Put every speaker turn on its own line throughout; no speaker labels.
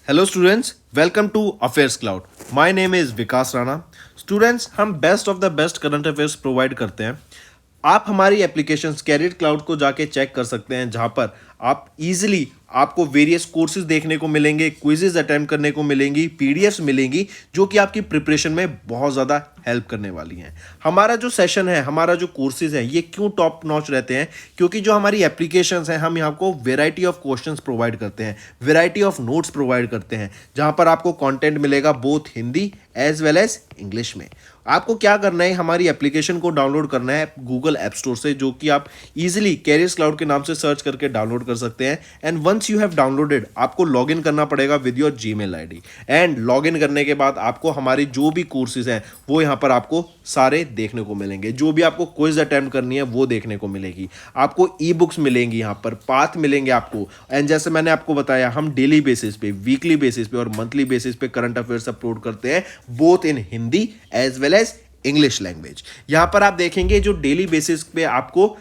Hello students, welcome to affairs cloud. My name is Vikas Rana. Students, हम best of the best current affairs provide करते हैं। आप हमारी application career cloud को जाके चेक कर सकते हैं, जहां पर आप इजीली आपको वेरियस कोर्सेज देखने को मिलेंगे, क्विजेज अटेम्प्ट करने को मिलेंगी, पीडीएफ्स मिलेंगी जो कि आपकी प्रिपरेशन में बहुत ज़्यादा हेल्प करने वाली हैं। हमारा जो सेशन है, हमारा जो कोर्सेज है, ये क्यों टॉप नॉच रहते हैं? क्योंकि जो हमारी एप्लीकेशंस हैं, हम यहाँ को वेराइटी ऑफ क्वेश्चंस प्रोवाइड करते हैं, वेराइटी ऑफ नोट्स प्रोवाइड करते हैं, जहाँ पर आपको कंटेंट मिलेगा both Hindi as well as English में। आपको क्या करना है, हमारी एप्लीकेशन को डाउनलोड करना है गूगल ऐप स्टोर से, जो कि आप इजीली कैरियर्स क्लाउड के नाम से सर्च करके डाउनलोड कर सकते हैं। And once you have downloaded, आपको लॉगिन करना पड़ेगा with your Gmail ID. And login करने के बाद आपको हमारी जो भी कोर्सेज हैं वो यहाँ पर आपको सारे देखने को मिलेंगे। जो भी आपको क्विज अटेम्प्ट करनी है वो देखने को मिलेगी। आपको ई बुक्स मिलेंगी, यहाँ पर पाथ मिलेंगे आपको। एंड जैसे मैंने आपको बताया, हम डेली बेसिस पे, वीकली बेसिस पे और मंथली बेसिस पे करंट अफेयर्स अपलोड करते हैं, both in Hindi as well as English language. यहां पर आप देखेंगे जो डेली बेसिस पे आपको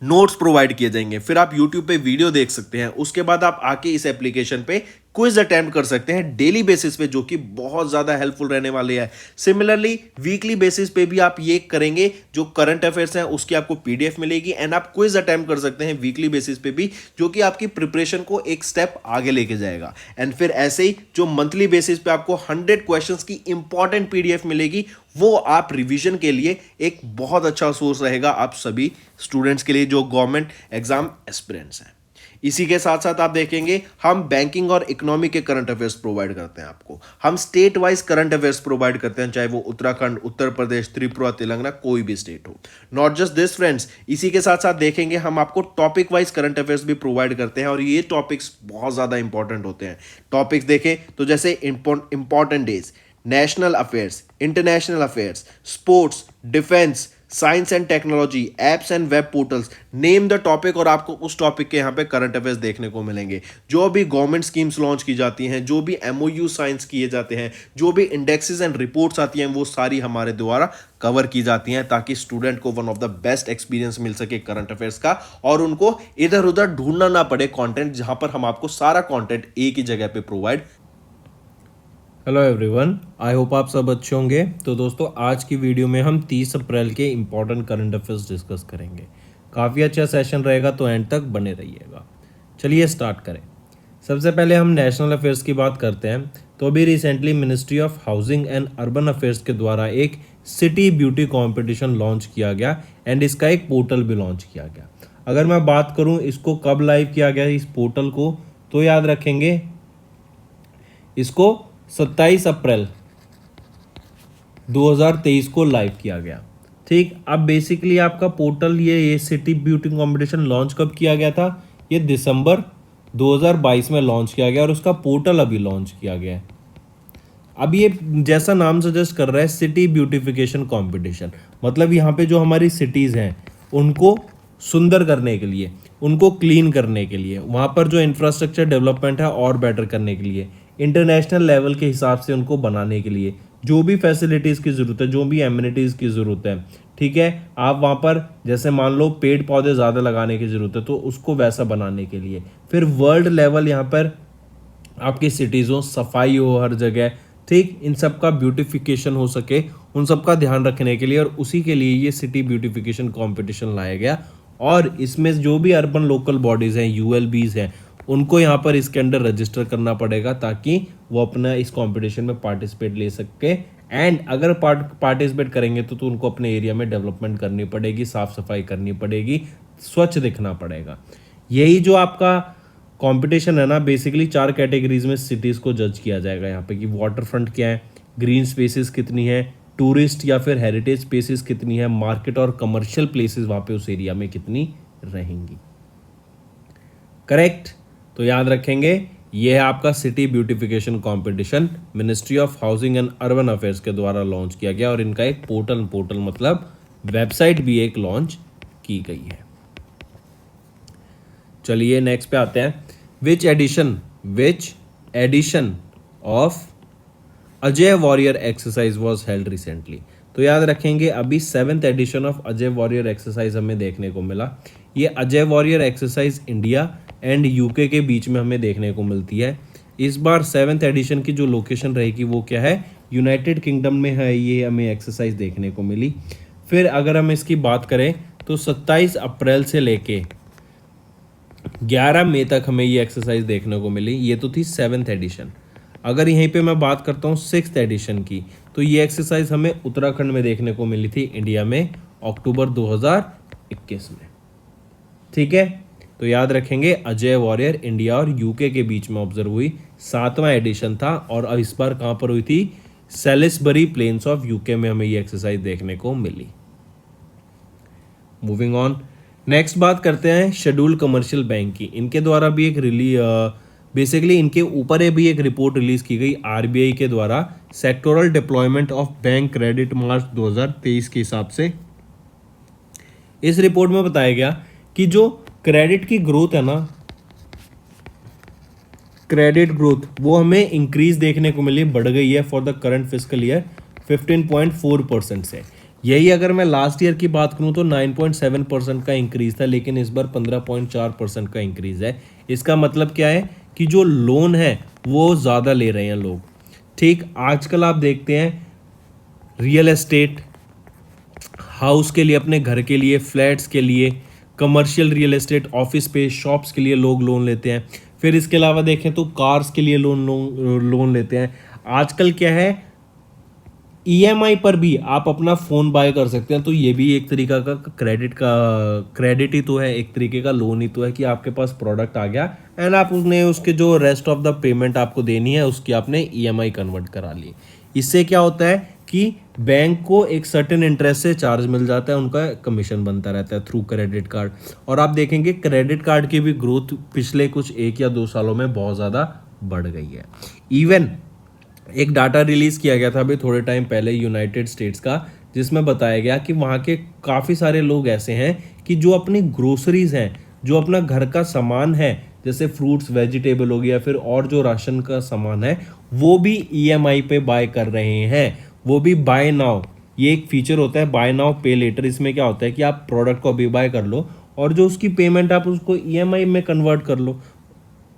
नोट्स प्रोवाइड किए जाएंगे, फिर आप यूट्यूब पे वीडियो देख सकते हैं, उसके बाद आप आके इस एप्लीकेशन पे क्विज अटेम्प्ट कर सकते हैं डेली बेसिस पे, जो कि बहुत ज़्यादा हेल्पफुल रहने वाले हैं। सिमिलरली वीकली बेसिस पे भी आप ये करेंगे, जो करंट अफेयर्स हैं उसकी आपको पीडीएफ मिलेगी एंड आप क्विज अटेम्प्ट कर सकते हैं वीकली बेसिस पे भी, जो कि आपकी प्रिपरेशन को एक स्टेप आगे लेके जाएगा। एंड फिर ऐसे ही जो मंथली बेसिस पे आपको 100 क्वेश्चंस की इंपॉर्टेंट पीडीएफ मिलेगी, वो आप रिवीजन के लिए एक बहुत अच्छा सोर्स रहेगा आप सभी स्टूडेंट्स के लिए जो गवर्नमेंट एग्जाम एस्पिरेंट्स हैं। इसी के साथ साथ आप देखेंगे, हम बैंकिंग और इकोनॉमी के करंट अफेयर्स प्रोवाइड करते हैं आपको। हम state wise current affairs provide करते हैं, चाहे वो उत्तराखंड, उत्तर प्रदेश, त्रिपुरा, तेलंगाना, कोई भी स्टेट हो। नॉट जस्ट दिस फ्रेंड्स, इसी के साथ साथ देखेंगे हम आपको टॉपिक वाइज करंट अफेयर्स भी प्रोवाइड करते हैं, और ये टॉपिक्स बहुत ज़्यादा इंपॉर्टेंट होते हैं। टॉपिक्स देखें तो जैसे important days, national affairs, international affairs, sports, defence, science and technology, apps and web portals, name the topic, और आपको उस टॉपिक के यहाँ पे करंट अफेयर्स देखने को मिलेंगे। जो भी गवर्नमेंट स्कीम्स लॉन्च की जाती हैं, जो भी एमओयू साइंस किए जाते हैं, जो भी इंडेक्सेस एंड रिपोर्ट्स आती हैं, वो सारी हमारे द्वारा कवर की जाती हैं, ताकि स्टूडेंट को one of the best experience मिल सके करंट अफेयर्स का, और उनको इधर उधर ढूंढना ना पड़े कंटेंट, जहां पर हम आपको सारा कंटेंट एक ही जगह पे provide.
Hello everyone, I hope आप सब अच्छे होंगे। तो दोस्तों, आज की वीडियो में हम 30 अप्रैल के इम्पॉर्टेंट करंट अफेयर्स डिस्कस करेंगे। काफ़ी अच्छा सेशन रहेगा, तो एंड तक बने रहिएगा। चलिए स्टार्ट करें। सबसे पहले हम नेशनल अफेयर्स की बात करते हैं। तो अभी recently ministry of housing and urban affairs के द्वारा एक सिटी ब्यूटी कॉम्पिटिशन लॉन्च किया गया एंड इसका एक पोर्टल भी लॉन्च किया गया। अगर मैं बात करूँ इसको कब लाइव किया गया इस पोर्टल को, तो याद रखेंगे इसको 27 अप्रैल 2023 को लाइव किया गया। ठीक, अब बेसिकली आपका पोर्टल ये सिटी ब्यूटी कंपटीशन लॉन्च कब किया गया था? ये दिसंबर 2022 में लॉन्च किया गया और उसका पोर्टल अभी लॉन्च किया गया है। अब ये जैसा नाम सजेस्ट कर रहा है, सिटी ब्यूटिफिकेशन कंपटीशन, मतलब यहाँ पे जो हमारी सिटीज़ हैं उनको सुंदर करने के लिए, उनको क्लीन करने के लिए, वहाँ पर जो इंफ्रास्ट्रक्चर डेवलपमेंट है और बेटर करने के लिए, इंटरनेशनल लेवल के हिसाब से उनको बनाने के लिए, जो भी फैसिलिटीज़ की ज़रूरत है, जो भी एमिनिटीज़ की ज़रूरत है, ठीक है, आप वहाँ पर जैसे मान लो पेड़ पौधे ज़्यादा लगाने की ज़रूरत है, तो उसको वैसा बनाने के लिए, फिर वर्ल्ड लेवल यहाँ पर आपकी सिटीज़ हो, सफाई हो हर जगह, ठीक, इन सब का ब्यूटिफिकेशन हो सके, उन सब का ध्यान रखने के लिए, और उसी के लिए ये सिटी ब्यूटिफिकेशन कंपटीशन लाया गया। और इसमें जो भी अर्बन लोकल बॉडीज़ हैं, यूएलबीज़ हैं, उनको यहाँ पर इसके अंडर रजिस्टर करना पड़ेगा, ताकि वो अपना इस कंपटीशन में पार्टिसिपेट ले सके। एंड अगर पार्टिसिपेट करेंगे तो उनको अपने एरिया में डेवलपमेंट करनी पड़ेगी, साफ़ सफाई करनी पड़ेगी, स्वच्छ दिखना पड़ेगा। यही जो आपका कंपटीशन है ना, बेसिकली 4 कैटेगरीज में सिटीज़ को जज किया जाएगा यहाँ पे, कि वाटर फ्रंट क्या है, ग्रीन स्पेसेस कितनी है, टूरिस्ट या फिर हेरिटेज स्पेसेस कितनी है, मार्केट और कमर्शियल प्लेसेस वहाँ पे उस एरिया में कितनी रहेंगी। करेक्ट, तो याद रखेंगे ये है आपका city beautification competition, ministry of housing and urban affairs के द्वारा लॉन्च किया गया, और इनका एक पोर्टल मतलब वेबसाइट भी एक लॉन्च की गई है। चलिए नेक्स्ट पे आते हैं। Which edition of Ajay Warrior exercise was held recently. तो याद रखेंगे अभी 7th edition of Ajay Warrior exercise हमें देखने को मिला। ये Ajay Warrior exercise India and UK के बीच में हमें देखने को मिलती है। इस बार 7th एडिशन की जो लोकेशन रहेगी वो क्या है, यूनाइटेड किंगडम में है। ये हमें एक्सरसाइज देखने को मिली। फिर अगर हम इसकी बात करें तो 27 अप्रैल से लेके 11 मई तक हमें ये एक्सरसाइज देखने को मिली। ये तो थी 7th एडिशन। अगर यहीं पे मैं बात करता हूँ 6th एडिशन की, तो ये एक्सरसाइज हमें उत्तराखंड में देखने को मिली थी, इंडिया में, अक्टूबर 2021 में। ठीक है, तो याद रखेंगे अजय वॉरियर इंडिया और यूके के बीच में ऑब्जर्व हुई, 7वां एडिशन था। और अब इस बार कहाँ पर हुई थी, सेलिसबरी प्लेन्स ऑफ यूके में हमें ये एक्सरसाइज देखने को मिली। मूविंग ऑन, नेक्स्ट बात करते हैं शेड्यूल्ड कमर्शियल बैंक की। इनके द्वारा भी एक बेसिकली इनके ऊपर भी एक रिपोर्ट रिलीज की गई आरबीआई के द्वारा, sectoral deployment of bank credit March 2023 के हिसाब से। इस रिपोर्ट में बताया गया कि जो क्रेडिट की ग्रोथ है ना, क्रेडिट ग्रोथ वो हमें इंक्रीज देखने को मिली, बढ़ गई है for the current fiscal year 15.4% से। यही अगर मैं लास्ट ईयर की बात करूं तो 9.7% का इंक्रीज था, लेकिन इस बार 15.4% का इंक्रीज है। इसका मतलब क्या है कि जो लोन है वो ज़्यादा ले रहे हैं लोग। ठीक, आजकल आप देखते हैं रियल एस्टेट, हाउस के लिए, अपने घर के लिए, फ्लैट्स के लिए, commercial real estate, office space, shops के लिए लोग लोन लेते हैं। फिर इसके अलावा देखें तो कार्स के लिए लोन लेते हैं। आजकल क्या है, ईएमआई पर भी आप अपना फ़ोन बाय कर सकते हैं। तो ये भी एक तरीका का क्रेडिट ही तो है, एक तरीके का लोन ही तो है कि आपके पास प्रोडक्ट आ गया एंड आप उसके जो रेस्ट ऑफ द पेमेंट आपको देनी है उसकी आपने ईएमआई कन्वर्ट करा ली। इससे क्या होता है कि बैंक को एक सर्टेन इंटरेस्ट से चार्ज मिल जाता है, उनका कमीशन बनता रहता है थ्रू क्रेडिट कार्ड। और आप देखेंगे क्रेडिट कार्ड की भी ग्रोथ पिछले कुछ 1 या 2 सालों में बहुत ज़्यादा बढ़ गई है। इवन एक डाटा रिलीज किया गया था अभी थोड़े टाइम पहले यूनाइटेड स्टेट्स का, जिसमें बताया गया कि वहाँ के काफ़ी सारे लोग ऐसे हैं कि जो अपनी ग्रोसरीज हैं, जो अपना घर का सामान है, जैसे फ्रूट्स वेजिटेबल हो गया, फिर और जो राशन का सामान है, वो भी ईएमआई पे बाय कर रहे हैं, वो भी बाय नाउ। ये एक फीचर होता है बाय नाउ पे लेटर। इसमें क्या होता है कि आप प्रोडक्ट को अभी बाय कर लो और जो उसकी पेमेंट आप उसको ईएमआई में कन्वर्ट कर लो।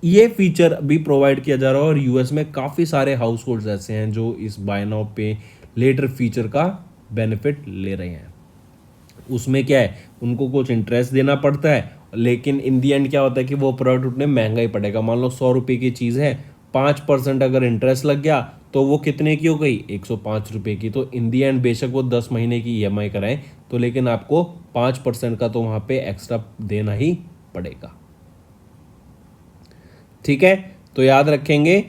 ये फीचर भी प्रोवाइड किया जा रहा है और यूएस में काफ़ी सारे हाउस होल्ड्स ऐसे हैं जो इस बाय नाउ पे लेटर फीचर का बेनिफिट ले रहे हैं। उसमें क्या है, उनको कुछ इंटरेस्ट देना पड़ता है, लेकिन इन दी एंड क्या होता है कि वो प्रोडक्ट उतने महंगा ही पड़ेगा। मान लो 100 रुपये की चीज़ है, 5% अगर इंटरेस्ट लग गया तो वो कितने की हो गई, 105 रुपये की। तो इन दी एंड बेशक वो 10 महीने की ईएमआई कराएं तो लेकिन आपको 5% का तो वहाँ पे एक्स्ट्रा देना ही पड़ेगा। ठीक है, तो याद रखेंगे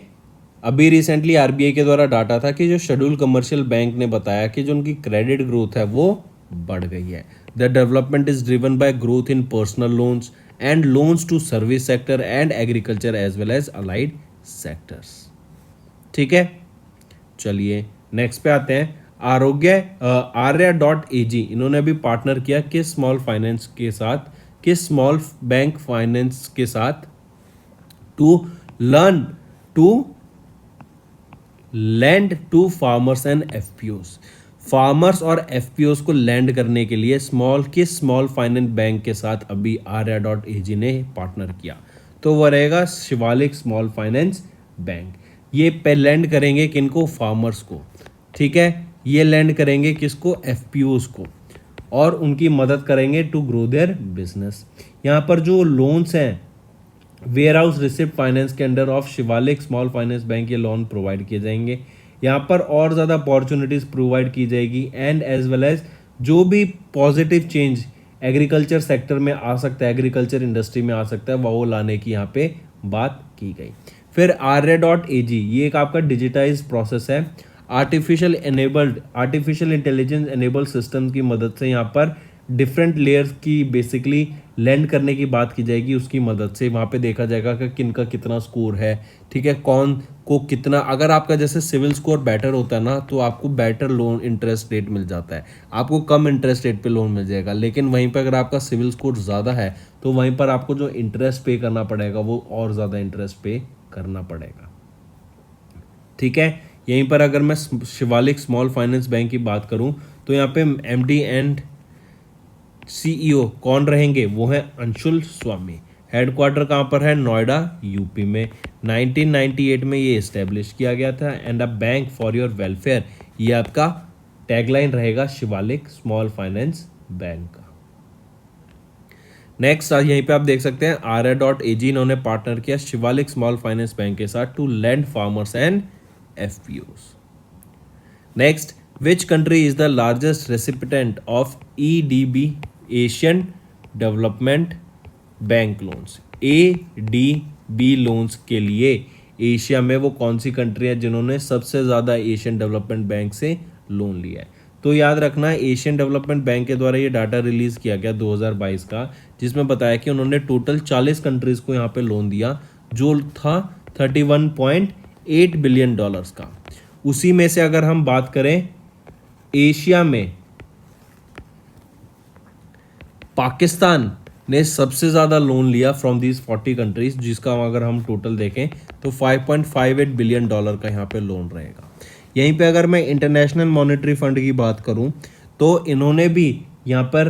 अभी रिसेंटली आरबीआई के द्वारा डाटा था कि जो शेड्यूल कमर्शियल बैंक ने बताया कि जो उनकी क्रेडिट ग्रोथ है वो बढ़ गई है। The development is driven by growth in personal loans and loans to service sector and agriculture as well as allied sectors. ठीक है, चलिए नेक्स्ट पे आते हैं। आर्या.एजी इन्होंने अभी पार्टनर किया किस स्मॉल बैंक फाइनेंस के साथ to lend to farmers and FPOs. Farmers और एफपीओस को लैंड करने के लिए स्मॉल फाइनेंस बैंक के साथ अभी आर्या.एजी ने पार्टनर किया। तो वो रहेगा शिवालिक स्मॉल फाइनेंस बैंक। ये पे लैंड करेंगे किनको, फार्मर्स को। ठीक है, ये लैंड करेंगे किसको, एफपीओस को, और उनकी मदद करेंगे टू ग्रो देयर बिजनेस। यहाँ पर जो लोन्स हैं वेयर हाउस रिसिप्ट फाइनेंस के under of Shivalik small finance bank ये लोन प्रोवाइड किए जाएंगे। यहाँ पर और ज़्यादा अपॉर्चुनिटीज़ प्रोवाइड की जाएगी एंड एज वेल एज जो भी पॉजिटिव चेंज एग्रीकल्चर सेक्टर में आ सकता है, एग्रीकल्चर इंडस्ट्री में आ सकता है, वो लाने की यहाँ पे बात की गई। फिर आर्या.एजी ये एक आपका डिजिटाइज प्रोसेस है। आर्टिफिशियल इंटेलिजेंस एनेबल्ड सिस्टम की मदद से यहाँ पर डिफरेंट लेयर्स की बेसिकली लैंड करने की बात की जाएगी। उसकी मदद से वहाँ पे देखा जाएगा कि किनका कितना स्कोर है, ठीक है, कौन को कितना। अगर आपका जैसे सिविल स्कोर बेटर होता है ना तो आपको बेटर लोन इंटरेस्ट रेट मिल जाता है, आपको कम इंटरेस्ट रेट पे लोन मिल जाएगा। लेकिन वहीं पर अगर आपका सिविल स्कोर ज़्यादा है तो वहीं पर आपको जो इंटरेस्ट पे करना पड़ेगा वो और ज़्यादा इंटरेस्ट पे करना पड़ेगा। ठीक है, यहीं पर अगर मैं शिवालिक स्मॉल फाइनेंस बैंक की बात करूं तो यहाँ पे एमडी एंड सीईओ कौन रहेंगे, वो है अंशुल स्वामी। हेडक्वार्टर कहाँ पर है? नोएडा, यूपी में। 1998 में ये इस्टेब्लिश किया गया था। And a bank for your welfare, ये आपका टैगलाइन रहेगा शिवालिक स्मॉल फाइनेंस बैंक का। नेक्स्ट यहीं पे आप देख सकते हैं RA.AG इन्होंने पार्टनर किया शिवालिक स्मॉल फाइनेंस बैंक के साथ to lend farmers and FPOs। Next, which country is the largest recipient of EDB Asian development bank loans? ADB loans के लिए एशिया में वो कौन सी कंट्री है जिन्होंने सबसे ज़्यादा एशियन डेवलपमेंट बैंक से लोन लिया है? तो याद रखना, एशियन डेवलपमेंट बैंक के द्वारा ये डाटा रिलीज़ किया गया 2022 का, जिसमें बताया कि उन्होंने टोटल 40 कंट्रीज़ को यहाँ पे लोन दिया, जो था $31.8 बिलियन का। उसी में से अगर हम बात करें एशिया में, पाकिस्तान ने सबसे ज़्यादा लोन लिया फ्रॉम दीज 40 कंट्रीज, जिसका अगर हम टोटल देखें तो $5.58 बिलियन का यहाँ पे लोन रहेगा। यहीं पे अगर मैं इंटरनेशनल मॉनेटरी फंड की बात करूँ तो इन्होंने भी यहाँ पर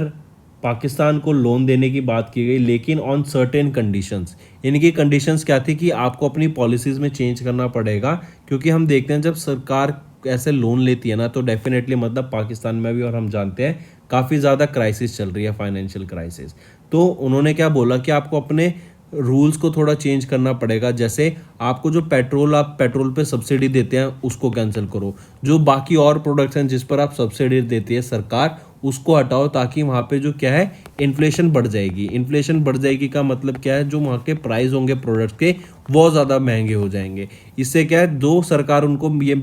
पाकिस्तान को लोन देने की बात की गई, लेकिन ऑन सर्टेन कंडीशंस। इनकी कंडीशंस क्या थी कि आपको अपनी पॉलिसीज़ में चेंज करना पड़ेगा, क्योंकि हम देखते हैं जब सरकार ऐसे लोन लेती है ना तो डेफिनेटली मतलब पाकिस्तान में भी, और हम जानते हैं काफ़ी ज़्यादा क्राइसिस चल रही है, फाइनेंशियल क्राइसिस। तो उन्होंने क्या बोला कि आपको अपने रूल्स को थोड़ा चेंज करना पड़ेगा। जैसे आपको जो आप पेट्रोल पे सब्सिडी देते हैं उसको कैंसिल करो, जो बाकी और प्रोडक्ट्स हैं जिस पर आप सब्सिडी देती है सरकार उसको हटाओ, ताकि वहाँ पे जो क्या है इन्फ्लेशन बढ़ जाएगी। इन्फ्लेशन बढ़ जाएगी का मतलब क्या है, जो वहाँ के प्राइस होंगे प्रोडक्ट्स के वो ज़्यादा महंगे हो जाएंगे। इससे क्या है, दो सरकार उनको ये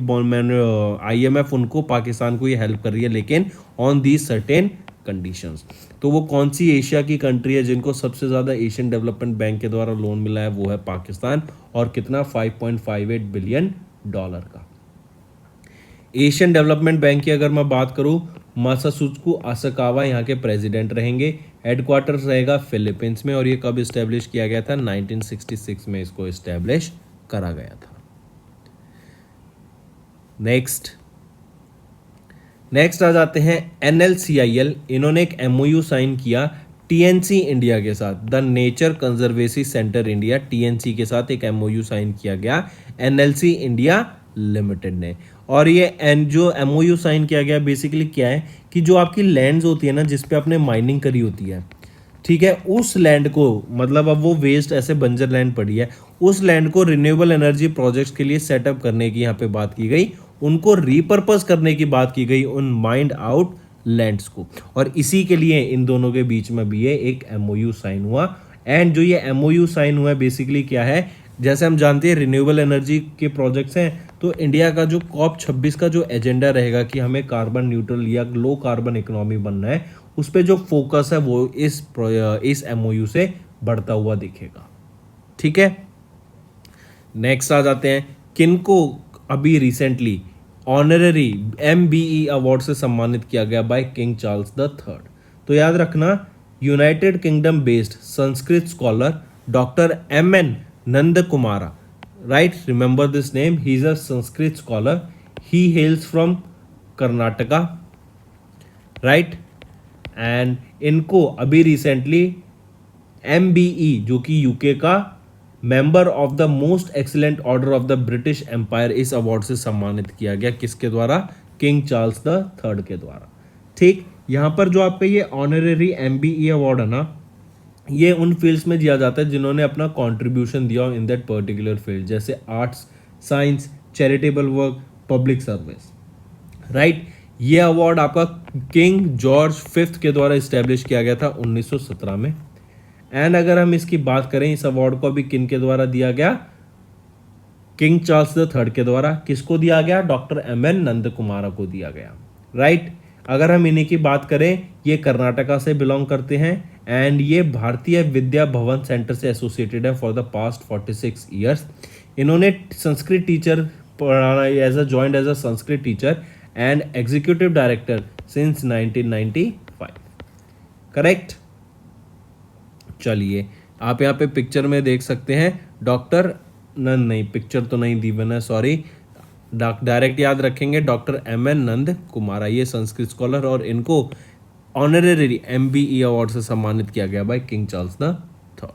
IMF उनको पाकिस्तान को ये हेल्प कर रही है, लेकिन ऑन दी सर्टेन कंडीशंस। तो वो कौन सी एशिया की कंट्री है जिनको सबसे ज़्यादा एशियन डेवलपमेंट बैंक के द्वारा लोन मिला है? वो है पाकिस्तान, और कितना? $5.58 बिलियन का। एशियन डेवलपमेंट बैंक की अगर मैं बात करूं, मासासुजुकी आसाकावा यहाँ के प्रेसिडेंट रहेंगे। हेडक्वार्टर्स रहेगा फिलीपींस में, और ये कब इस्टेब्लिश किया गया था? 1966 में इसको इस्टेब्लिश करा गया था। नेक्स्ट आ जाते हैं NLCIL। इन्होंने एक MOU साइन किया TNC इंडिया के साथ, the nature conservancy centre India, TNC के साथ एक MOU साइन किया गया NLC इंडिया लिमिटेड ने। और ये जो MOU साइन किया गया बेसिकली क्या है कि जो आपकी लैंड्स होती है ना जिस पे आपने माइनिंग करी होती है, ठीक है, उस लैंड को, मतलब अब वो वेस्ट ऐसे बंजर लैंड पड़ी है, उस लैंड को रिन्यूएबल एनर्जी प्रोजेक्ट्स के लिए सेटअप करने की यहाँ पे बात की गई, उनको रीपर्पस करने की बात की गई उन माइंड आउट लैंड्स को। और इसी के लिए इन दोनों के बीच में भी ये एक MOU साइन हुआ। एंड जो ये MOU साइन हुआ है बेसिकली क्या है, जैसे हम जानते हैं रिन्यूएबल एनर्जी के प्रोजेक्ट्स हैं, तो इंडिया का जो COP26 का जो एजेंडा रहेगा कि हमें कार्बन न्यूट्रल या लो कार्बन इकोनॉमी बनना है, उस पे जो फोकस है वो इस MOU से बढ़ता हुआ दिखेगा। ठीक है, नेक्स्ट आ जाते हैं, किनको अभी रिसेंटली ऑनररी MBE अवार्ड से सम्मानित किया गया बाय किंग चार्ल्स III। तो याद रखना, United kingdom based Sanskrit scholar doctor MN Nandakumara, right? Remember this name. He is a Sanskrit scholar. He hails from Karnataka, right? And इनको अभी रिसेंटली MBE जो कि UK का member of the most excellent order of the British empire, इस award से सम्मानित किया गया। किसके द्वारा? किंग चार्ल्स III के द्वारा। ठीक, यहाँ पर जो आपका ये ऑनररी MBE अवार्ड है ना, ये उन फील्ड्स में दिया जाता है जिन्होंने अपना कंट्रीब्यूशन दिया इन दैट पर्टिकुलर फील्ड, जैसे arts, science, charitable work, public service, right. ये अवार्ड आपका किंग जॉर्ज V के द्वारा इस्टेब्लिश किया गया था 1917 में। एंड अगर हम इसकी बात करें, इस अवार्ड को अभी किन के द्वारा दिया गया? किंग चार्ल्स III के द्वारा। किसको दिया गया? डॉक्टर MN नंदकुमारा को दिया गया, राइट। अगर हम इन्हीं की बात करें, ये कर्नाटका से बिलोंग करते हैं एंड ये भारतीय विद्या भवन सेंटर से एसोसिएटेड है फॉर द पास्ट 46 ईयर्स। इन्होंने संस्कृत टीचर पढ़ाना, joined as a Sanskrit teacher and executive director since 1995, correct. चलिए, आप यहाँ पे पिक्चर में देख सकते हैं डॉक्टर नहीं, पिक्चर तो नहीं दी मैंने, सॉरी, डायरेक्ट याद रखेंगे डॉक्टर MN नंदकुमारा, ये संस्कृत स्कॉलर, और इनको ऑनररी MBE अवार्ड से सम्मानित किया गया by king Charles III।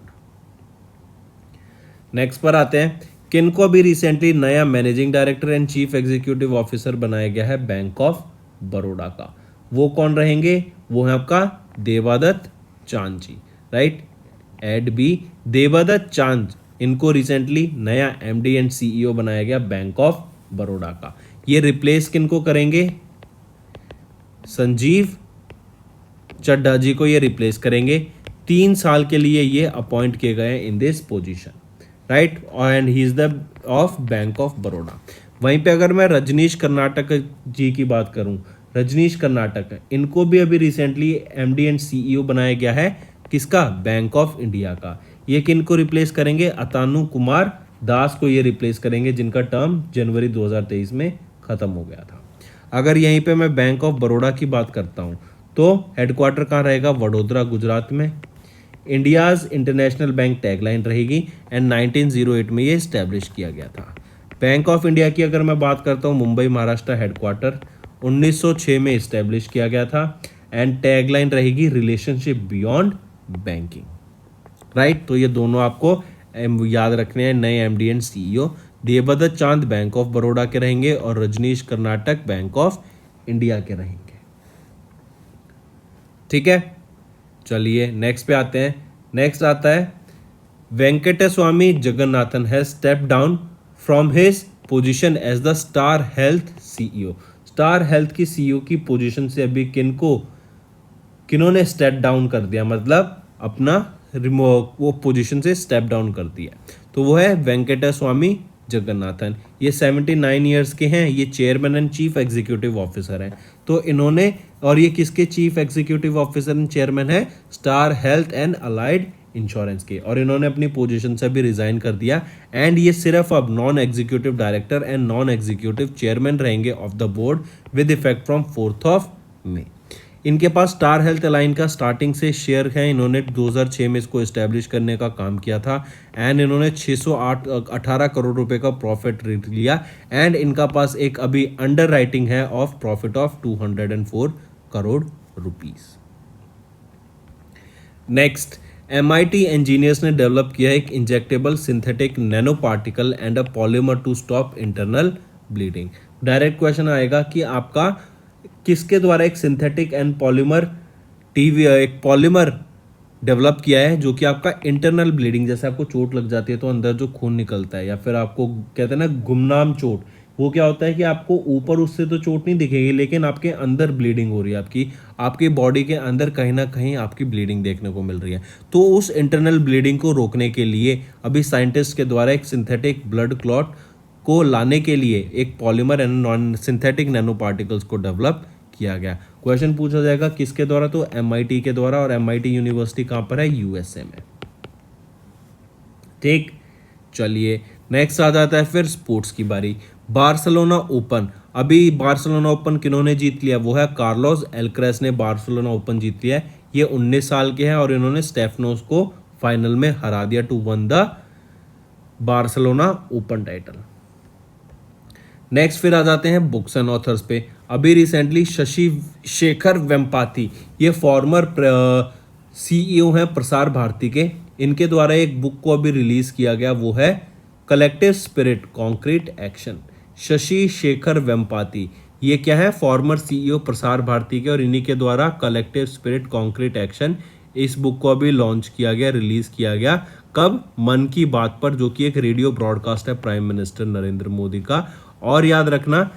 Next पर आते हैं, किनको अभी रिसेंटली नया managing director and chief executive officer बनाया गया है बैंक ऑफ बड़ौदा का। वो कौन रहेंगे? वो है आपका देवादत्त चांद जी, राइट। एड बी देवादत्त चांद, इनको रिसेंटली नया एमडी एंड सीईओ बनाया गया बैंक ऑफ बड़ौदा का। ये रिप्लेस किनको करेंगे? संजीव चड्ढा जी को ये रिप्लेस करेंगे। 3 साल के लिए ये अपॉइंट किए गए हैं in this position, right, and he is the of bank of Baroda. वहीं पे अगर मैं रजनीश कर्नाटक जी की बात करूं, रजनीश कर्नाटक, इनको भी अभी रिसेंटली एमडी एंड सीईओ बनाया गया है, किसका? बैंक ऑफ इंडिया का। ये किनको रिप्लेस करेंगे? अतानु कुमार दास को ये रिप्लेस करेंगे, जिनका टर्म जनवरी 2023 में खत्म हो गया था। अगर यहीं पे मैं बैंक ऑफ बड़ौदा की बात करता हूँ तो हेडक्वार्टर कहाँ रहेगा? वडोदरा, गुजरात में। इंडियाज इंटरनेशनल बैंक टैगलाइन रहेगी एंड 1908 में ये इस्टेब्लिश किया गया था। बैंक ऑफ इंडिया की अगर मैं बात करता हूँ, मुंबई महाराष्ट्र हेडक्वार्टर 1906 में इस्टेब्लिश किया गया था एंड टैगलाइन रहेगी रिलेशनशिप बियॉन्ड बैंकिंग, राइट। तो ये दोनों आपको याद रखने हैं, नए एमडी एंड सीईओ। देवदत्त चांद बैंक ऑफ बड़ौदा के रहेंगे और Rajneesh Karnataka Bank of India के रहेंगे, ठीक है। चलिए नेक्स्ट पे आते हैं। नेक्स्ट आता है, Venkataswamy Jagannathan has step down from his position as the star health CEO. Star health की सीईओ की पोजीशन से अभी किन्होंने स्टेप डाउन कर दिया, मतलब अपना वो पोजीशन से स्टेप डाउन कर दिया, तो वो है वेंकटेस्वामी जगन्नाथन। ये 79 ईयर्स के हैं, ये chairman and chief executive officer हैं। तो इन्होंने, और ये किसके chief executive officer and chairman है? Star health and allied insurance के, और इन्होंने अपनी पोजीशन से भी रिजाइन कर दिया एंड ये सिर्फ अब non executive director and non executive chairman रहेंगे of the board with effect from 4 May. इनके पास स्टार हेल्थ अलाइन का स्टार्टिंग से शेयर है, इन्होंने 2006 में इसको इस्टेब्लिश करने का काम किया था एंड इन्होंने 618 करोड़ रुपए का प्रॉफिट लिया एंड इनका पास एक अभी अंडर राइटिंग है of profit of 204 crore rupees. Next, MIT engineers ने डेवलप किया एक injectable synthetic nanoparticle and a polymer to stop internal bleeding. Direct question आएगा कि आपका किसके द्वारा एक सिंथेटिक एंड पॉलीमर एक पॉलीमर डेवलप किया है जो कि आपका इंटरनल ब्लीडिंग, जैसे आपको चोट लग जाती है तो अंदर जो खून निकलता है, या फिर आपको कहते हैं ना गुमनाम चोट, वो क्या होता है कि आपको ऊपर उससे तो चोट नहीं दिखेगी लेकिन आपके अंदर ब्लीडिंग हो रही है, आपकी बॉडी के अंदर कहीं ना कहीं आपकी ब्लीडिंग देखने को मिल रही है। तो उस इंटरनल ब्लीडिंग को रोकने के लिए अभी साइंटिस्ट के द्वारा एक सिंथेटिक ब्लड क्लॉट को लाने के लिए एक polymer and non synthetic nano particles को डेवलप किया गया। क्वेश्चन पूछा जाएगा किसके द्वारा? तो MIT के द्वारा, और MIT यूनिवर्सिटी कहाँ पर है? USA में, ठीक। चलिए नेक्स्ट आ जाता है फिर स्पोर्ट्स की बारी। बार्सिलोना ओपन, अभी बार्सिलोना ओपन किन्होंने जीत लिया? वो है कार्लोस एल्क्रेस ने बार्सिलोना ओपन जीत लिया है। ये 19 साल के हैं और इन्होंने स्टेफनोस को फाइनल में हरा दिया two one the Barcelona open title. Next फिर आ जाते हैं बुक्स एंड ऑथर्स पे। अभी रिसेंटली शशि शेखर वेम्पाती, ये फॉर्मर CEO हैं प्रसार भारती के, इनके द्वारा एक बुक को अभी रिलीज किया गया, वो है collective spirit concrete action. Shashi Shekhar Vempati, ये क्या है? फॉर्मर CEO प्रसार भारती के, और इन्हीं के द्वारा कलेक्टिव स्पिरिट कॉन्क्रीट एक्शन, इस बुक को अभी लॉन्च किया गया, रिलीज किया गया। कब? मन की बात पर, जो कि एक रेडियो ब्रॉडकास्ट है प्राइम मिनिस्टर नरेंद्र मोदी का। और याद रखना,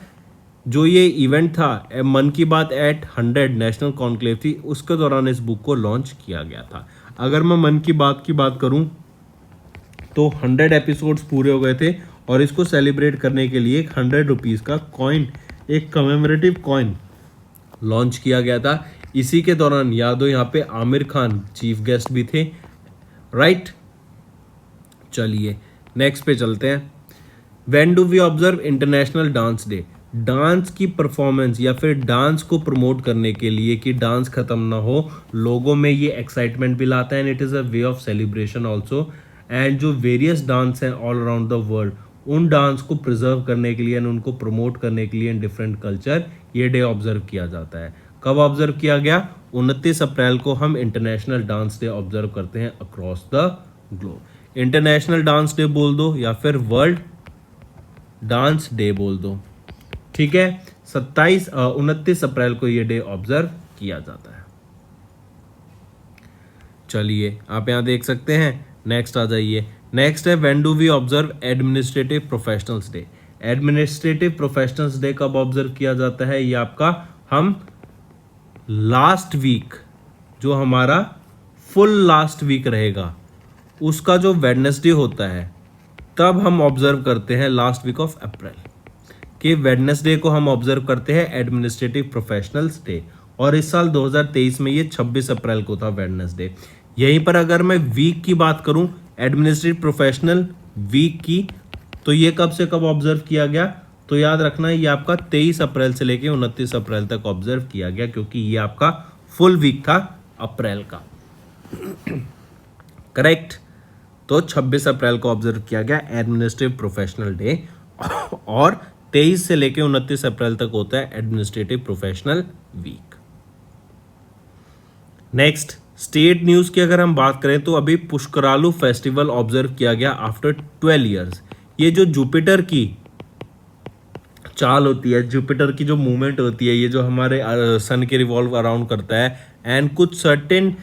जो ये इवेंट था मन की बात एट 100 नेशनल कॉन्क्लेव थी, उसके दौरान इस बुक को लॉन्च किया गया था। अगर मैं मन की बात करूं तो 100 एपिसोड्स पूरे हो गए थे और इसको सेलिब्रेट करने के लिए 100 रुपीज़ का कॉइन, एक कमेमोरेटिव कॉइन लॉन्च किया गया था। इसी के दौरान याद हो यहाँ पे आमिर खान चीफ गेस्ट भी थे, राइट। चलिए नेक्स्ट पे चलते हैं। When do we observe international dance day? Dance की परफॉर्मेंस या फिर डांस को प्रमोट करने के लिए कि डांस खत्म ना हो, लोगों में ये एक्साइटमेंट भी लाता है and it is a way of celebration also. And जो वेरियस डांस हैं ऑल अराउंड द वर्ल्ड, उन डांस को प्रिजर्व करने के लिए एंड उनको प्रमोट करने के लिए इन डिफरेंट कल्चर ये डे ऑब्जर्व किया जाता है। कब ऑब्जर्व किया गया? 29 अप्रैल को हम इंटरनेशनल डांस डे ऑब्जर्व करते हैं across the globe. International dance day बोल दो या फिर वर्ल्ड डांस डे बोल दो। ठीक है, 29 अप्रैल को ये डे ऑब्जर्व किया जाता है। चलिए आप यहां देख सकते हैं, नेक्स्ट आ जाइए। नेक्स्ट है when do we observe administrative professionals day. Administrative professionals day कब ऑब्जर्व किया जाता है? ये आपका हम लास्ट वीक, जो हमारा फुल लास्ट वीक रहेगा, उसका जो वेडनेसडे होता है तब हम ऑब्जर्व करते हैं लास्ट वीक ऑफ अप्रैल कि वेडनेसडे को हम ऑब्जर्व करते हैं एडमिनिस्ट्रेटिव प्रोफेशनल्स डे। और इस साल 2023 में ये 26 अप्रैल को था वेडनेसडे। यहीं पर अगर मैं वीक की बात करूं, एडमिनिस्ट्रेटिव प्रोफेशनल वीक की, तो ये कब से कब ऑब्जर्व किया गया? तो याद रखना ये आपका 23 अप्रैल से लेके 29 अप्रैल तक ऑब्जर्व किया गया, क्योंकि ये आपका फुल वीक था अप्रैल का। करेक्ट। तो 26 अप्रैल को ऑब्जर्व किया गया एडमिनिस्ट्रेटिव प्रोफेशनल डे, और 23 से लेके 29 अप्रैल तक होता है administrative professional week. Next state news की अगर हम बात करें तो अभी पुष्करालू फेस्टिवल ऑब्जर्व किया गया आफ्टर 12 इयर्स। ये जो जुपिटर की चाल होती है, जुपिटर की जो मूवमेंट होती है, ये जो हमारे सन के रिवॉल्व अराउंड करता है, एंड कुछ सर्टेन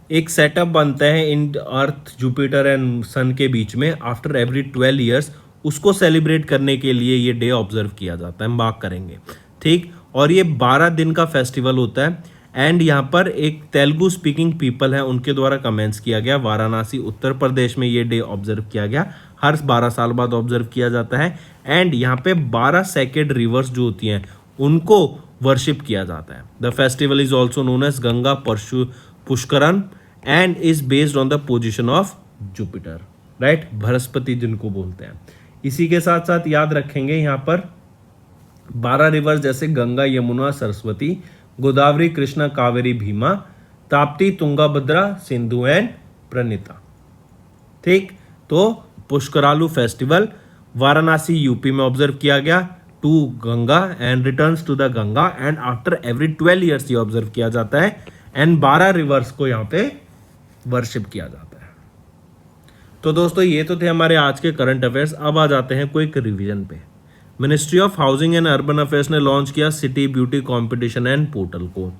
एक सेटअप बनता है इन अर्थ, जुपिटर एंड सन के बीच में आफ्टर एवरी 12 इयर्स, उसको सेलिब्रेट करने के लिए ये डे ऑब्जर्व किया जाता है, हम बात करेंगे। ठीक, और ये 12 दिन का फेस्टिवल होता है, एंड यहाँ पर एक तेलुगु स्पीकिंग पीपल है, उनके द्वारा कमेंट्स किया गया। वाराणसी उत्तर प्रदेश में ये डे ऑब्जर्व किया गया, हर 12 साल बाद ऑब्जर्व किया जाता है। एंड यहाँ पे 12 सेक्रेड रिवर्स जो होती हैं उनको वर्शिप किया जाता है। The festival is also known as Ganga Pushkaran and is based on the position of Jupiter, right, Brihaspati जिनको बोलते हैं। इसी के साथ साथ याद रखेंगे यहाँ पर 12 रिवर्स जैसे गंगा, यमुना, सरस्वती, गोदावरी, कृष्णा, कावेरी, भीमा, ताप्ती, तुंगाभद्रा, सिंधु एंड प्रणिता। ठीक, तो पुष्करालू फेस्टिवल वाराणसी यूपी में ऑब्जर्व किया गया to Ganga and returns to the Ganga, and after every 12 years ये ऑब्जर्व किया जाता है, एंड 12 रिवर्स को यहाँ पे वर्शिप किया जाता है। तो दोस्तों ये तो थे हमारे आज के करंट अफेयर्स। अब आ जाते हैं क्विक रिवीजन पे। Ministry of housing and urban affairs ने लॉन्च किया city beauty competition and portal को।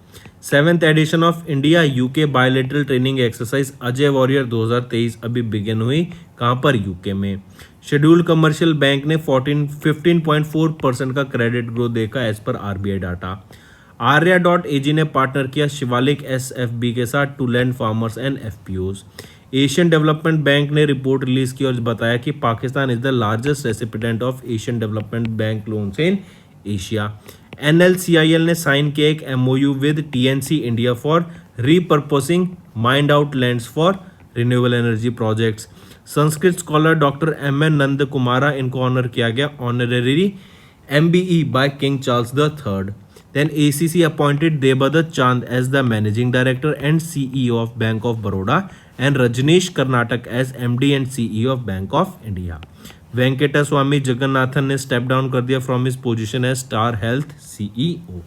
7th edition of India UK bilateral training exercise Ajay warrior 2023 अभी बिगिन हुई, कहां पर? यूके में। शेड्यूल्ड कमर्शियल बैंक ने 15.4% का क्रेडिट ग्रोथ देखा एज पर आरबीआई डाटा। आर्या.एजी ने पार्टनर किया शिवालिक एसएफबी के साथ to lend farmers and FPOs. Asian development bank ने रिपोर्ट रिलीज की और बताया कि Pakistan is the largest recipient of Asian development bank loans in Asia. NLCIL ने साइन किया एक MOU with TNC India for repurposing mined out lands for renewable energy projects. Sanskrit scholar doctor MN Nand Kumara इनको honour किया गया honorary MBE by king Charles III। Then ACC appointed Debadatta Chand as the managing director and CEO of Bank of Baroda and Rajneesh Karnatak as MD and CEO of Bank of India. Venkata Swami Jagannathan ने step down कर दिया from his position as Star Health CEO।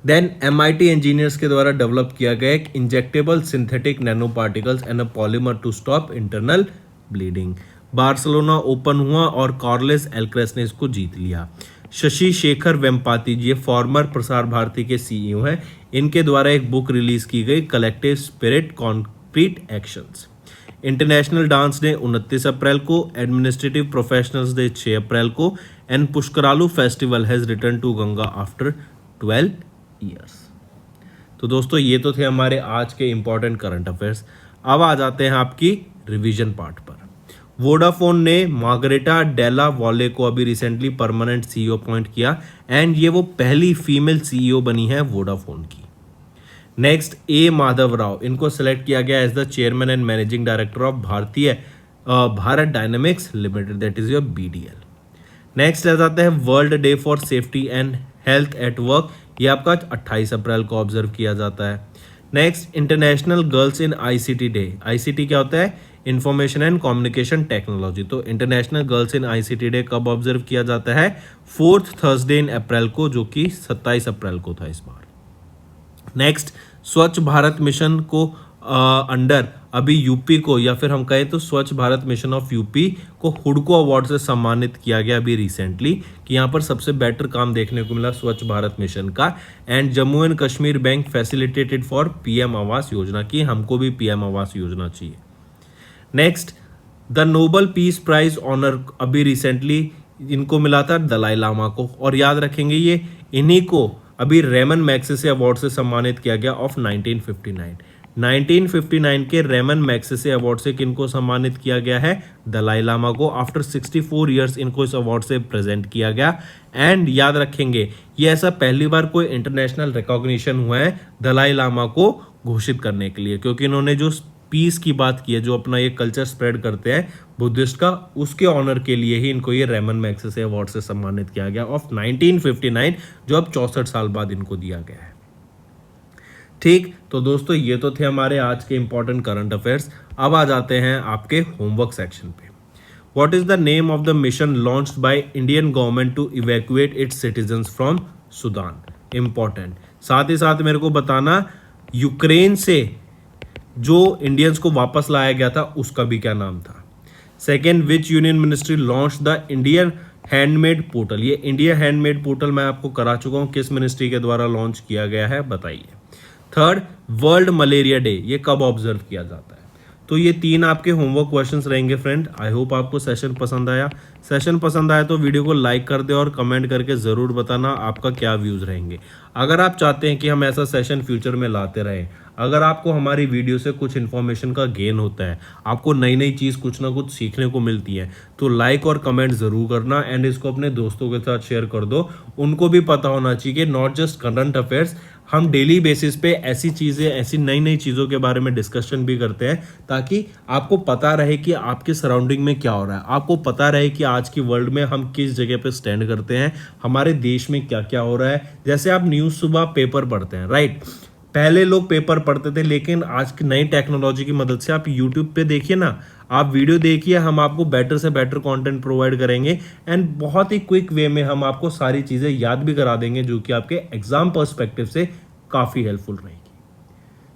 Then MIT engineers के द्वारा develop किया गया एक injectable synthetic nano particles and a polymer to stop internal bleeding. Barcelona Open हुआ और कार्लेस एल्क्रेस ने इसको जीत लिया। शशि शेखर वेम्पाती जी फॉर्मर प्रसार भारती के CEO हैं, इनके द्वारा एक बुक रिलीज की गई collective spirit concrete actions. International dance day 29 April को, एडमिनिस्ट्रेटिव प्रोफेशनल्स डे 6 अप्रैल को, and Pushkaralu festival has return to Ganga after 12 years. तो दोस्तों ये तो थे हमारे आज के इंपॉर्टेंट करंट अफेयर्स। अब आ जाते हैं आपकी रिवीजन पार्ट पर। वोडाफोन ने मार्गरेटा डेला वॉले को अभी रिसेंटली परमानेंट CEO अपॉइंट किया, एंड ये वो पहली फीमेल CEO बनी है वोडाफोन की। नेक्स्ट A माधव राव, इनको सेलेक्ट किया गया as the chairman and managing director of Bharat Dynamics Limited, that is your BDL। Next आ जाता है World Day for Safety and Health at Work, ये आपका 28 अप्रैल को ऑब्जर्व किया जाता है। Next International Girls in ICT Day. ICT क्या होता है? Information and communication technology. तो International Girls in ICT Day कब ऑब्जर्व किया जाता है? 4th थर्सडे इन अप्रैल को, जो कि 27 अप्रैल को था इस बार। नेक्स्ट स्वच्छ भारत मिशन को अंडर अभी यूपी को, या फिर हम कहें तो स्वच्छ भारत मिशन ऑफ यूपी को हुडको अवार्ड से सम्मानित किया गया अभी रिसेंटली, कि यहाँ पर सबसे बेटर काम देखने को मिला स्वच्छ भारत मिशन का। And Jammu and Kashmir bank facilitated for PM Awas Yojana, की हमको भी पीएम आवास योजना चाहिए। Next, the Nobel peace prize honour अभी रिसेंटली इनको मिला था दलाई लामा को, और याद रखेंगे ये इन्हीं को अभी रेमन मैग्सेसे अवार्ड से सम्मानित किया गया ऑफ 1959। 1959 के रेमन मैग्सेसे अवार्ड से किनको सम्मानित किया गया है? दलाई लामा को। आफ्टर 64 ईयर्स इनको इस अवार्ड से प्रेजेंट किया गया। एंड याद रखेंगे ये ऐसा पहली बार कोई इंटरनेशनल रिकॉग्निशन हुआ है दलाई लामा को घोषित करने के लिए, क्योंकि इन्होंने जो पीस की बात की है, जो अपना ये कल्चर स्प्रेड करते हैं बुद्धिस्ट का, उसके ऑनर के लिए ही इनको ये रेमन मैग्सेसे अवार्ड से सम्मानित किया गया ऑफ 1959, जो अब 64 साल बाद इनको दिया गया है। ठीक, तो दोस्तों ये तो थे हमारे आज के इंपॉर्टेंट करंट अफेयर्स। अब आ जाते हैं आपके होमवर्क सेक्शन पे। What is the name of the mission launched by Indian government to evacuate its citizens from Sudan? Important. साथ ही साथ मेरे को बताना यूक्रेन से जो इंडियंस को वापस लाया गया था उसका भी क्या नाम था। Second, which union ministry launch the Indian handmade portal? ये इंडिया हैंडमेड पोर्टल मैं आपको करा चुका हूँ, किस मिनिस्ट्री के द्वारा लॉन्च किया गया है बताइए। थर्ड, वर्ल्ड मलेरिया डे ये कब ऑब्जर्व किया जाता है? तो ये 3 आपके होमवर्क क्वेश्चंस रहेंगे फ्रेंड। आई होप आपको सेशन पसंद आया। सेशन पसंद आया तो वीडियो को लाइक कर दे और कमेंट करके ज़रूर बताना आपका क्या व्यूज़ रहेंगे। अगर आप चाहते हैं कि हम ऐसा सेशन फ्यूचर में लाते रहें, अगर आपको हमारी वीडियो से कुछ इन्फॉर्मेशन का गेन होता है, आपको नई नई चीज़ कुछ ना कुछ सीखने को मिलती है, तो लाइक और कमेंट ज़रूर करना। एंड इसको अपने दोस्तों के साथ शेयर कर दो, उनको भी पता होना चाहिए कि नॉट जस्ट करंट अफेयर्स, हम डेली बेसिस पे ऐसी चीज़ें, ऐसी नई नई चीज़ों के बारे में डिस्कशन भी करते हैं, ताकि आपको पता रहे कि आपके सराउंडिंग में क्या हो रहा है, आपको पता रहे कि आज की वर्ल्ड में हम किस जगह पे स्टैंड करते हैं, हमारे देश में क्या क्या हो रहा है। जैसे आप न्यूज़ सुबह पेपर पढ़ते हैं, राइट? पहले लोग पेपर पढ़ते थे, लेकिन आज की नई टेक्नोलॉजी की मदद से आप यूट्यूब पे देखिए ना, आप वीडियो देखिए, हम आपको बेटर से बेटर कंटेंट प्रोवाइड करेंगे। एंड बहुत ही क्विक वे में हम आपको सारी चीज़ें याद भी करा देंगे, जो कि आपके एग्जाम पर्सपेक्टिव से काफ़ी हेल्पफुल रहेगी।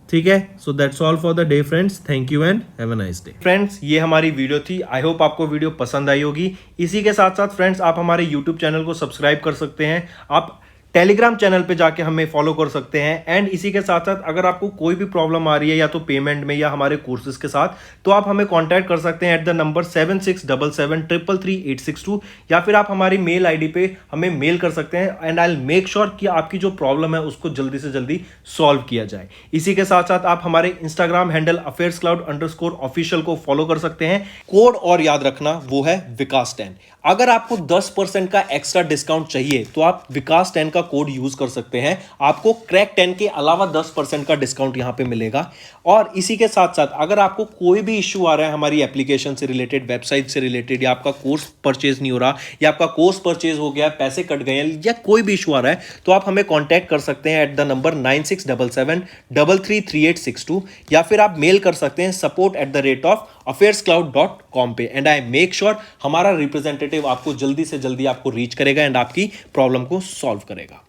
ठीक है, so that's all for the day friends. Thank you and have a nice day.
Friends, ये हमारी वीडियो थी। आई होप आपको वीडियो पसंद आई होगी। इसी के साथ साथ फ्रेंड्स, आप हमारे यूट्यूब चैनल को सब्सक्राइब कर सकते हैं, आप टेलीग्राम चैनल पे जाके हमें फॉलो कर सकते हैं। एंड इसी के साथ साथ अगर आपको कोई भी प्रॉब्लम आ रही है, या तो पेमेंट में या हमारे कोर्सेज के साथ, तो आप हमें कांटेक्ट कर सकते हैं एट द नंबर 7677333862, या फिर आप हमारी मेल आईडी पे हमें मेल कर सकते हैं। And I will make sure कि आपकी जो प्रॉब्लम है उसको जल्दी से जल्दी सॉल्व किया जाए। इसी के साथ साथ आप हमारे इंस्टाग्राम हैंडल affairscloud_official को फॉलो कर सकते हैं। कोड और याद रखना, वो है विकास10। अगर आपको 10% का एक्स्ट्रा डिस्काउंट चाहिए तो आप विकास10 का कोड यूज कर सकते हैं, आपको क्रैक 10 के अलावा 10% का डिस्काउंट यहां पे मिलेगा। और इसी के साथ साथ अगर आपको कोई भी इश्यू आ रहा है हमारी एप्लीकेशन से रिलेटेड, वेबसाइट से रिलेटेड, या आपका कोर्स परचेज नहीं हो रहा, या आपका कोर्स परचेज हो गया, पैसे कट गए हैं, या कोई भी इशू आ रहा है, तो आप हमें कॉन्टैक्ट कर सकते हैं एट द नंबर 9677333862, या फिर आप मेल कर सकते हैं support@affairscloud.com पे। एंड आई मेक श्योर हमारा रिप्रेजेंटेटिव आपको जल्दी से जल्दी आपको रीच करेगा एंड आपकी प्रॉब्लम को सॉल्व करेगा।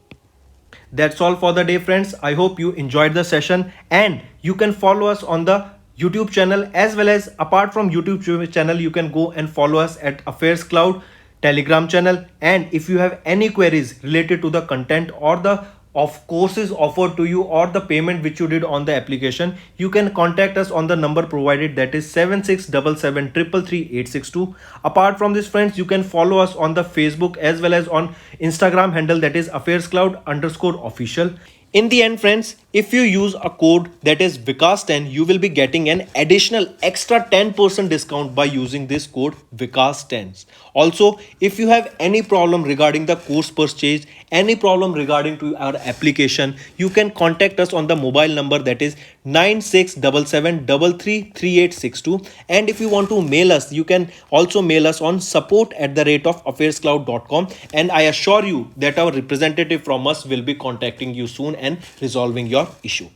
That's all for the day, friends. I hope you enjoyed the session, and you can follow us on the YouTube channel, as well as apart from YouTube channel, you can go and follow us at Affairs Cloud Telegram channel. And if you have any queries related to the content or the of courses offered to you, or the payment which you did on the application, you can contact us on the number provided, that is 7677333862. Apart from this, friends, you can follow us on the Facebook as well as on Instagram handle, that is affairscloud_official. In the end, friends, if you use a code that is Vikas10, you will be getting an additional extra 10% discount by using this code Vikas10. Also, if you have any problem regarding the course purchase, any problem regarding to our application, you can contact us on the mobile number, that is 9677333862. And if you want to mail us, you can also mail us on support@affairscloud.com. And I assure you that our representative from us will be contacting you soon and resolving your issue.